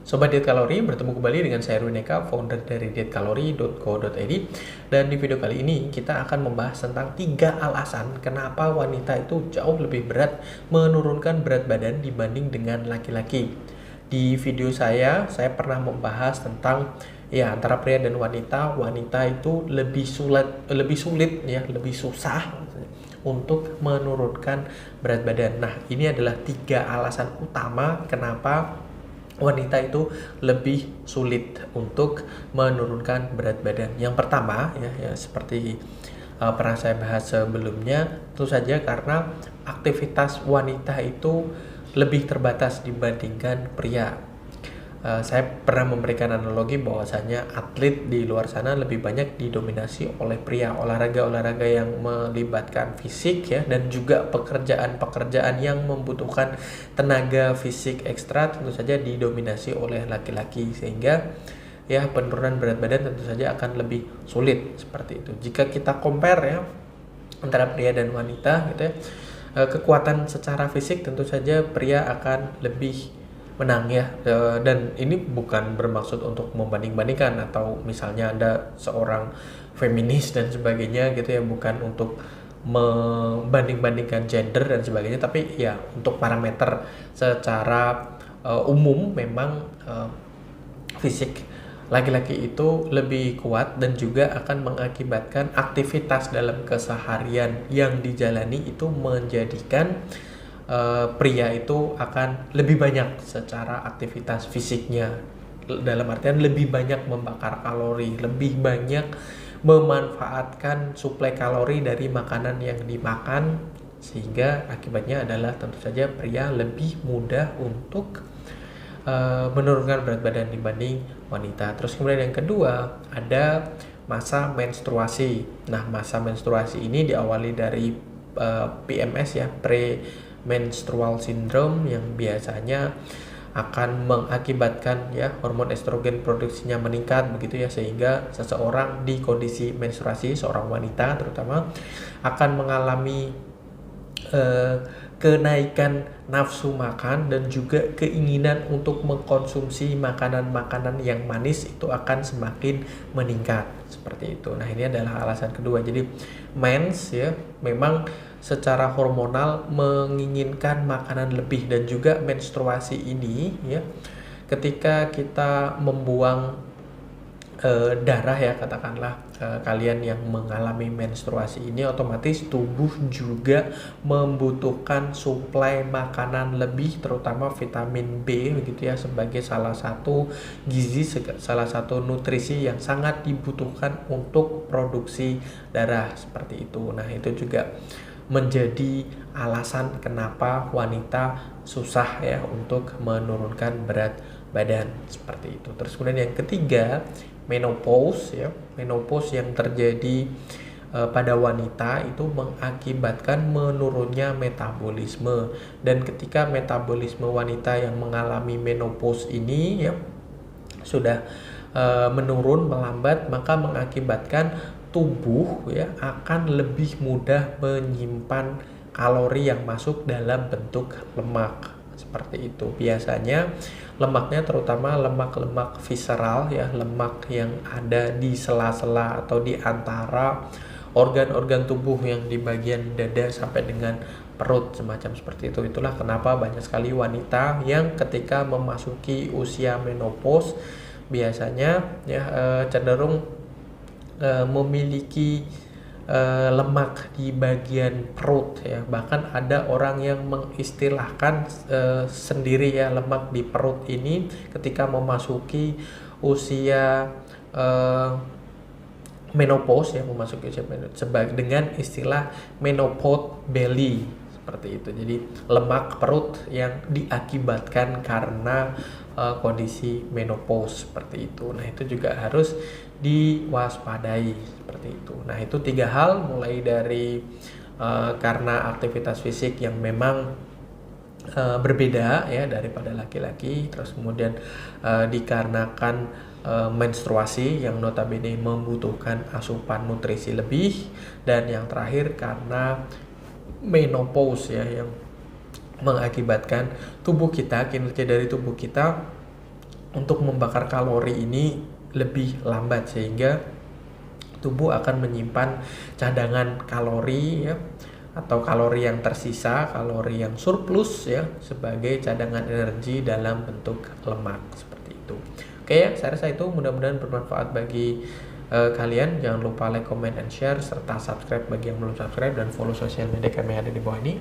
Sobat Diet Kalori, bertemu kembali dengan saya Erwin Eka, founder dari dietkalori.co.id. Dan di video kali ini kita akan membahas tentang 3 alasan kenapa wanita itu jauh lebih berat menurunkan berat badan dibanding dengan laki-laki. Di video saya pernah membahas tentang antara pria dan wanita itu lebih sulit ya, lebih susah untuk menurunkan berat badan. Nah, ini adalah 3 alasan utama kenapa wanita itu lebih sulit untuk menurunkan berat badan. Yang pertama ya seperti pernah saya bahas sebelumnya, tentu saja karena aktivitas wanita itu lebih terbatas dibandingkan pria. Saya pernah memberikan analogi bahwasanya atlet di luar sana lebih banyak didominasi oleh pria. Olahraga-olahraga yang melibatkan fisik ya, dan juga pekerjaan-pekerjaan yang membutuhkan tenaga fisik ekstra tentu saja didominasi oleh laki-laki, sehingga ya penurunan berat badan tentu saja akan lebih sulit seperti itu. Jika kita compare ya antara pria dan wanita gitu ya, kekuatan secara fisik tentu saja pria akan lebih menang ya, dan ini bukan bermaksud untuk membanding-bandingkan atau misalnya Anda seorang feminis dan sebagainya gitu ya, bukan untuk membanding-bandingkan gender dan sebagainya, tapi ya untuk parameter secara umum memang fisik laki-laki itu lebih kuat dan juga akan mengakibatkan aktivitas dalam keseharian yang dijalani itu menjadikan pria itu akan lebih banyak secara aktivitas fisiknya, dalam artian lebih banyak membakar kalori, lebih banyak memanfaatkan suplai kalori dari makanan yang dimakan, sehingga akibatnya adalah tentu saja pria lebih mudah untuk menurunkan berat badan dibanding wanita. Terus kemudian yang kedua ada masa menstruasi. Nah, masa menstruasi ini diawali dari PMS ya, premenstrual syndrome, yang biasanya akan mengakibatkan ya hormon estrogen produksinya meningkat begitu ya, sehingga seseorang di kondisi menstruasi, seorang wanita terutama, akan mengalami kenaikan nafsu makan dan juga keinginan untuk mengkonsumsi makanan-makanan yang manis itu akan semakin meningkat seperti itu. Nah, ini adalah alasan kedua. Jadi mens ya memang secara hormonal menginginkan makanan lebih, dan juga menstruasi ini ya, ketika kita membuang darah ya, katakanlah kalian yang mengalami menstruasi ini, otomatis tubuh juga membutuhkan suplai makanan lebih, terutama vitamin B begitu ya, sebagai salah satu gizi, salah satu nutrisi yang sangat dibutuhkan untuk produksi darah seperti itu. Nah, itu juga menjadi alasan kenapa wanita susah ya untuk menurunkan berat badan seperti itu. Terus kemudian yang ketiga, menopause ya. Menopause yang terjadi pada wanita itu mengakibatkan menurunnya metabolisme, dan ketika metabolisme wanita yang mengalami menopause ini ya sudah menurun, melambat, maka mengakibatkan tubuh ya akan lebih mudah menyimpan kalori yang masuk dalam bentuk lemak seperti itu. Biasanya lemaknya terutama lemak-lemak visceral ya, lemak yang ada di sela-sela atau di antara organ-organ tubuh yang di bagian dada sampai dengan perut, semacam seperti itu. Itulah kenapa banyak sekali wanita yang ketika memasuki usia menopause biasanya ya cenderung memiliki lemak di bagian perut ya. Bahkan ada orang yang mengistilahkan sendiri ya, lemak di perut ini ketika memasuki usia menopause ya, memasuki usia menopause dengan istilah menopause belly seperti itu. Jadi lemak perut yang diakibatkan karena kondisi menopause seperti itu. Nah, itu juga harus diwaspadai seperti itu. Nah, itu 3 hal, mulai dari karena aktivitas fisik yang memang berbeda ya daripada laki-laki, terus kemudian dikarenakan menstruasi yang notabene membutuhkan asupan nutrisi lebih, dan yang terakhir karena menopause ya, yang mengakibatkan tubuh kita, kinerja dari tubuh kita untuk membakar kalori ini lebih lambat, sehingga tubuh akan menyimpan cadangan kalori ya, atau kalori yang tersisa, kalori yang surplus ya, sebagai cadangan energi dalam bentuk lemak seperti itu. Oke ya, saya rasa itu mudah-mudahan bermanfaat bagi kalian. Jangan lupa like, comment, and share, serta subscribe bagi yang belum subscribe, dan follow sosial media kami yang ada di bawah ini.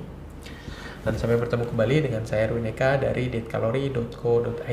Dan sampai bertemu kembali dengan saya Erwin Eka dari dietkalori.co.id.